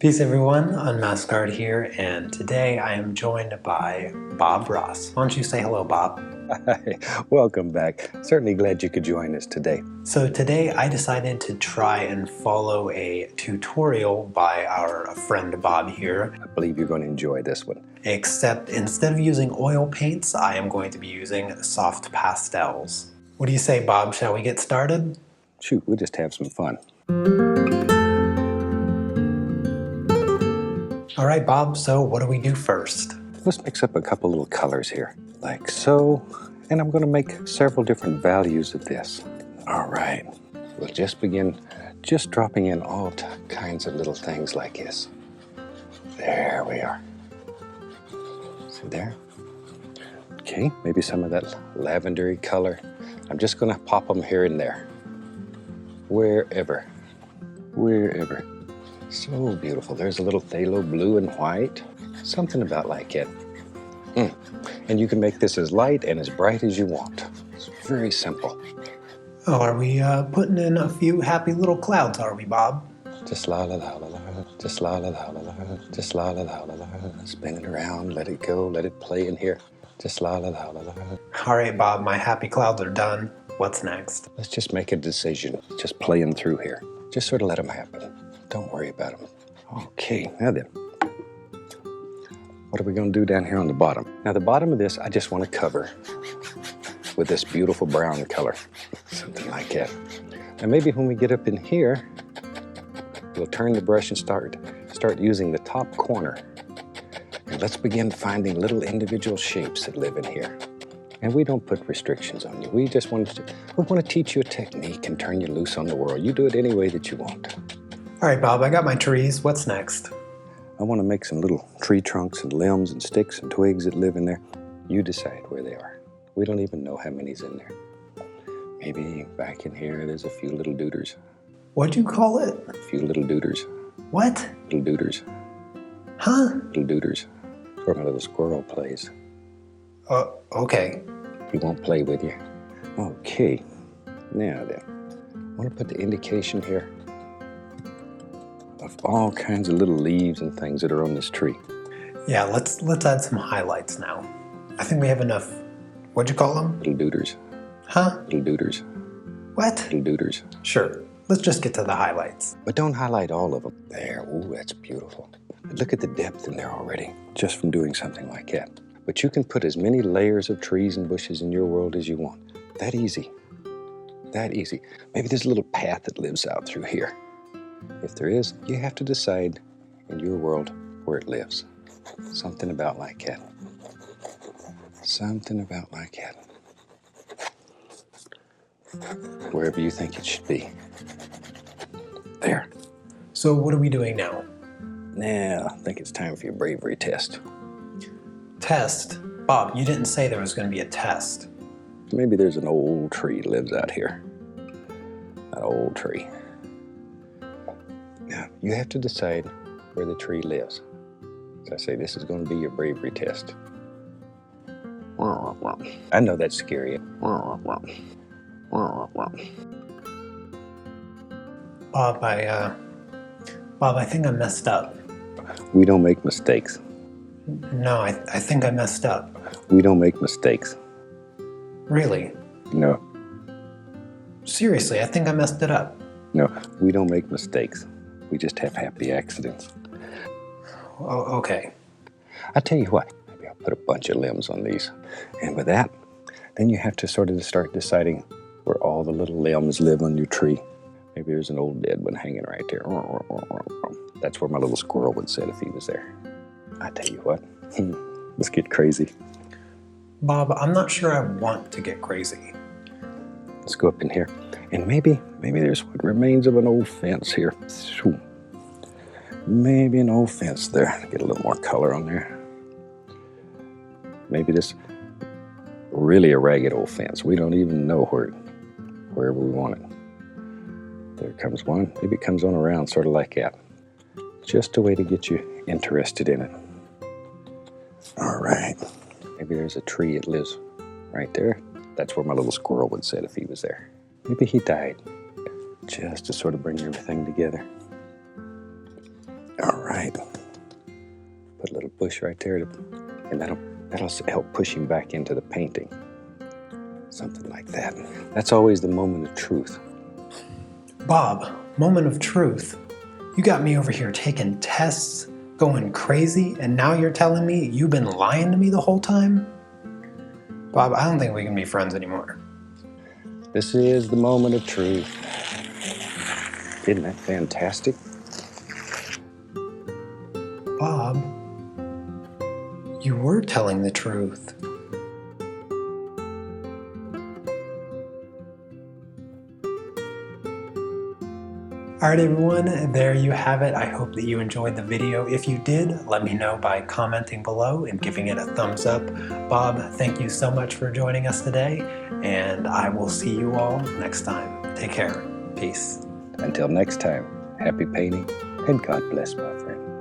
Peace everyone, Unmask here, and today I am joined by Bob Ross. Why don't you say hello, Bob? Hi, welcome back. Certainly glad you could join us today. So today I decided to try and follow a tutorial by our friend Bob here. I believe you're going to enjoy this one. Except instead of using oil paints, I am going to be using soft pastels. What do you say, Bob? Shall we get started? Shoot, we'll just have some fun. All right, Bob, so what do we do first? Let's mix up a couple little colors here, like so. And I'm going to make several different values of this. All right, we'll just begin dropping in all kinds of little things like this. There we are. See there? Okay, maybe some of that lavendery color. I'm just going to pop them here and there. Wherever. So beautiful. There's a little phthalo blue and white. Something about like it. And you can make this as light and as bright as you want. It's very simple. Oh, are we putting in a few happy little clouds, are we, Bob? Just la la la la la, just la la la la la, just la la la la la. Spin it around, let it go, let it play in here. Just la la la la la. All right, Bob, my happy clouds are done. What's next? Let's just make a decision. Just play them through here. Just sort of let them happen. Don't worry about them. Okay, now then. What are we going to do down here on the bottom? Now the bottom of this, I just want to cover with this beautiful brown color. Something like that. And maybe when we get up in here, we'll turn the brush and start using the top corner. And let's begin finding little individual shapes that live in here. And we don't put restrictions on you. We want to teach you a technique and turn you loose on the world. You do it any way that you want. All right, Bob, I got my trees. What's next? I want to make some little tree trunks and limbs and sticks and twigs that live in there. You decide where they are. We don't even know how many's in there. Maybe back in here there's a few little dooders. What'd you call it? A few little dooders. What? Little dooders. Huh? Little dooders. That's where my little squirrel plays. Okay. He won't play with you. Okay. Now then, I want to put the indication here of all kinds of little leaves and things that are on this tree. Yeah, let's add some highlights now. I think we have enough. What'd you call them? Little dooders. Huh? Little dooders. What? Little dooders. Sure. Let's just get to the highlights. But don't highlight all of them. There. Ooh, that's beautiful. But look at the depth in there already, just from doing something like that. But you can put as many layers of trees and bushes in your world as you want. That easy. That easy. Maybe there's a little path that lives out through here. If there is, you have to decide in your world where it lives. Something about like that. Something about like that. Wherever you think it should be. There. So what are we doing now? Now, I think it's time for your bravery test. Test? Bob, you didn't say there was going to be a test. Maybe there's an old tree that lives out here. An old tree. Now, you have to decide where the tree lives. As I say, this is going to be your bravery test. I know that's scary. Bob, I think I messed up. We don't make mistakes. No, I think I messed up. We don't make mistakes. Really? No. Seriously, I think I messed it up. No, we don't make mistakes. We just have happy accidents. Oh, okay. I tell you what, maybe I'll put a bunch of limbs on these. And with that, then you have to sort of start deciding where all the little limbs live on your tree. Maybe there's an old dead one hanging right there. That's where my little squirrel would sit if he was there. I tell you what, let's get crazy. Bob, I'm not sure I want to get crazy. Let's go up in here. And maybe there's what remains of an old fence here. Maybe an old fence there. Get a little more color on there. Maybe this really a ragged old fence. We don't even know wherever we want it. There comes one. Maybe it comes on around sort of like that. Just a way to get you interested in it. All right. Maybe there's a tree that lives right there. That's where my little squirrel would sit if he was there. Maybe he died. Just to sort of bring everything together. All right. right. Put a little bush right there, and that'll help push him back into the painting. Something like that. That's always the moment of truth. Bob, moment of truth. You got me over here taking tests, going crazy, and now you're telling me you've been lying to me the whole time? Bob, I don't think we can be friends anymore. This is the moment of truth. Isn't that fantastic? Bob, you were telling the truth. Alright everyone, there you have it. I hope that you enjoyed the video. If you did, let me know by commenting below and giving it a thumbs up. Bob, thank you so much for joining us today, and I will see you all next time. Take care. Peace. Until next time, happy painting, and God bless, my friend.